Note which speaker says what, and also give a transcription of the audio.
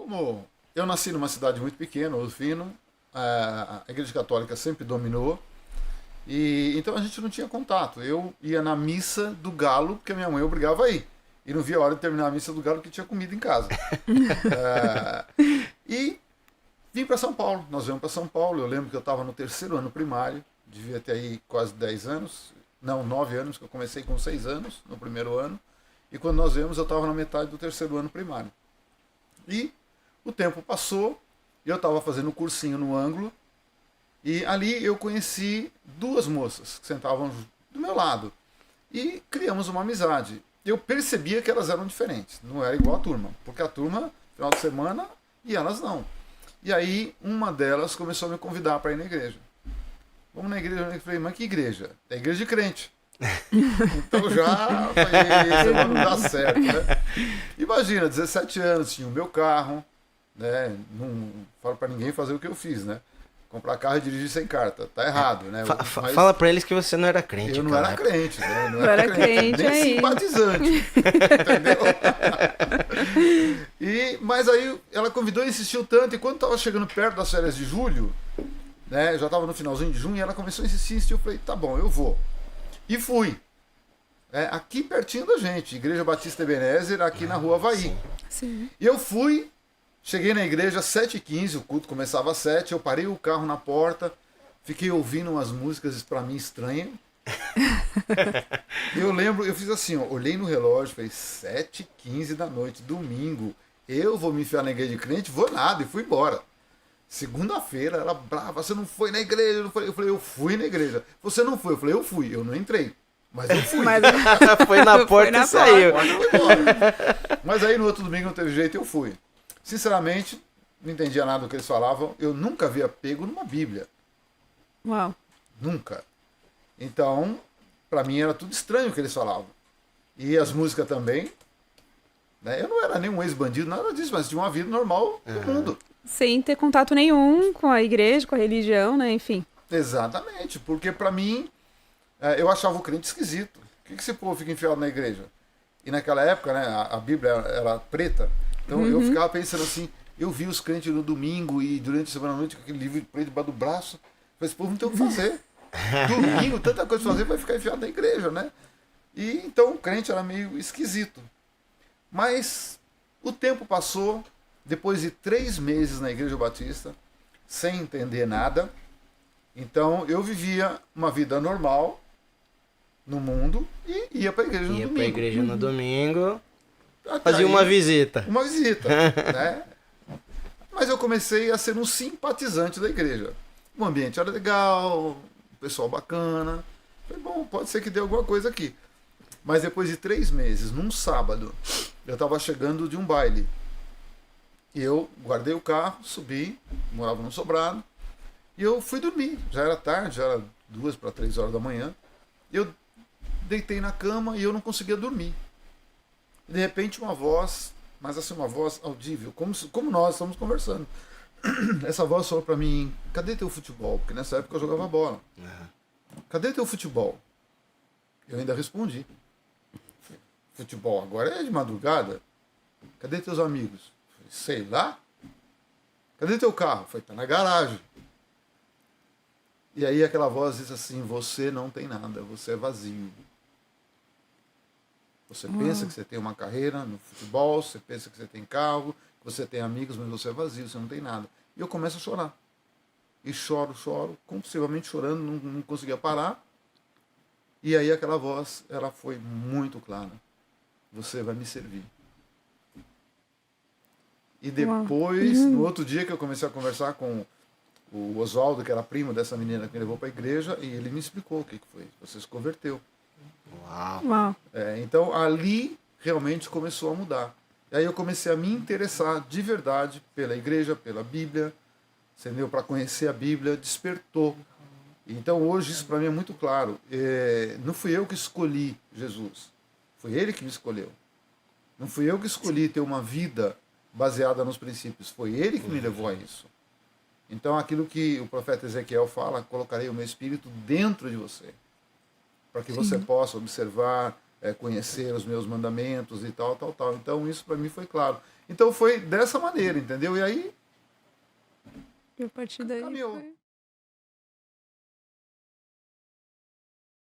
Speaker 1: como eu nasci numa cidade muito pequena, Rufino, a Igreja Católica sempre dominou, e então a gente não tinha contato. Eu ia na missa do Galo, porque a minha mãe obrigava a ir. E não via a hora de terminar a missa do Galo, que tinha comida em casa. E vim para São Paulo. Nós viemos para São Paulo. Eu lembro que eu estava no 3º ano primário, devia ter aí quase 10 anos, não, 9 anos, que eu comecei com 6 anos no primeiro ano. E quando nós viemos, eu estava na metade do 3º ano primário. E o tempo passou, e eu estava fazendo um cursinho no ângulo, e ali eu conheci 2 moças que sentavam do meu lado. E criamos uma amizade. Eu percebia que elas eram diferentes, não era igual a turma, porque a turma, final de semana, e elas não. E aí uma delas começou a me convidar para ir na igreja. Vamos na igreja? Eu falei, mas que igreja? É a igreja de crente. Então já falei, não dá certo, né? Imagina, 17 anos, tinha o meu carro, né? Não falo para ninguém fazer o que eu fiz, né? Comprar carro e dirigir sem carta. Tá errado, né?
Speaker 2: Mas fala pra eles que você não era crente.
Speaker 1: Eu não era crente, né?
Speaker 3: Não era crente
Speaker 1: nem
Speaker 3: aí.
Speaker 1: simpatizante. Entendeu? Mas aí ela convidou e insistiu tanto. E quando tava chegando perto das férias de julho, né? Já tava no finalzinho de junho, e ela começou a insistir. Eu falei, tá bom, eu vou. E fui. Aqui pertinho da gente. Igreja Batista Ebenezer, aqui na Rua Havaí.
Speaker 3: Sim.
Speaker 1: E eu fui. Cheguei na igreja às 7h15, o culto começava às 7h, eu parei o carro na porta, fiquei ouvindo umas músicas para mim estranhas. Eu lembro, eu fiz assim, ó, olhei no relógio, falei 7h15 da noite, domingo, eu vou me enfiar na igreja de crente? Vou nada, e fui embora. Segunda-feira, ela brava, você não foi na igreja? Eu falei, eu fui na igreja. Você não foi? Eu falei, eu fui, eu não entrei. Mas eu fui.
Speaker 2: Foi na porta e saiu.
Speaker 1: Mas aí no outro domingo não teve jeito, eu fui. Sinceramente, não entendia nada do que eles falavam. Eu nunca havia pego numa Bíblia.
Speaker 3: Uau.
Speaker 1: Nunca. Então, para mim era tudo estranho o que eles falavam. E as músicas também. Né? Eu não era nenhum ex-bandido, nada disso, mas tinha uma vida normal no mundo.
Speaker 3: Sem ter contato nenhum com a igreja, com a religião, né? Enfim.
Speaker 1: Exatamente, porque para mim, eu achava o crente esquisito. Por que esse povo fica enfiado na igreja? E naquela época, né, a Bíblia era preta. Então eu ficava pensando assim, eu vi os crentes no domingo e durante a semana à noite com aquele livro preto debaixo do braço. Eu falei, esse povo não tem o que fazer. Domingo, tanta coisa pra fazer, vai ficar enfiado na igreja, né? E então o crente era meio esquisito. Mas o tempo passou, depois de 3 meses na Igreja Batista, sem entender nada. Então eu vivia uma vida normal no mundo e ia pra igreja no domingo.
Speaker 2: Ia pra igreja no domingo.
Speaker 1: Até
Speaker 2: Fazia
Speaker 1: aí,
Speaker 2: uma visita.
Speaker 1: Uma visita, né? Mas eu comecei a ser um simpatizante da igreja. O ambiente era legal, o pessoal bacana. Falei, bom, pode ser que dê alguma coisa aqui. Mas depois de 3 meses, num sábado, eu estava chegando de um baile. E eu guardei o carro, subi, morava num sobrado, e eu fui dormir. Já era tarde, já era 2 para 3 horas da manhã. Eu deitei na cama e eu não conseguia dormir. De repente uma voz, mas assim uma voz audível, como nós estamos conversando. Essa voz falou para mim, cadê teu futebol? Porque nessa época eu jogava bola. Cadê teu futebol? Eu ainda respondi. Futebol agora é de madrugada. Cadê teus amigos? Sei lá. Cadê teu carro? Falei, tá na garagem. E aí aquela voz diz assim, você não tem nada, você é vazio. Você pensa que você tem uma carreira no futebol, você pensa que você tem carro, que você tem amigos, mas você é vazio, você não tem nada. E eu começo a chorar. E choro, compulsivamente chorando, não conseguia parar. E aí aquela voz, ela foi muito clara. Você vai me servir. E depois, no outro dia que eu comecei a conversar com o Oswaldo, que era primo dessa menina que me levou para a igreja, e ele me explicou o que foi. Você se converteu.
Speaker 3: Uau.
Speaker 1: Então ali realmente começou a mudar. E aí eu comecei a me interessar de verdade pela igreja, pela Bíblia, entendeu? Para conhecer a Bíblia, despertou. Então hoje isso para mim é muito claro. Não fui eu que escolhi Jesus, foi Ele que me escolheu. Não fui eu que escolhi ter uma vida baseada nos princípios, foi Ele que me levou a isso. Então aquilo que o profeta Ezequiel fala, colocarei o meu espírito dentro de você, para que você possa observar, conhecer os meus mandamentos e tal. Então isso para mim foi claro. Então foi dessa maneira, entendeu? E aí
Speaker 3: E a partir daí
Speaker 1: caminhou.
Speaker 3: foi...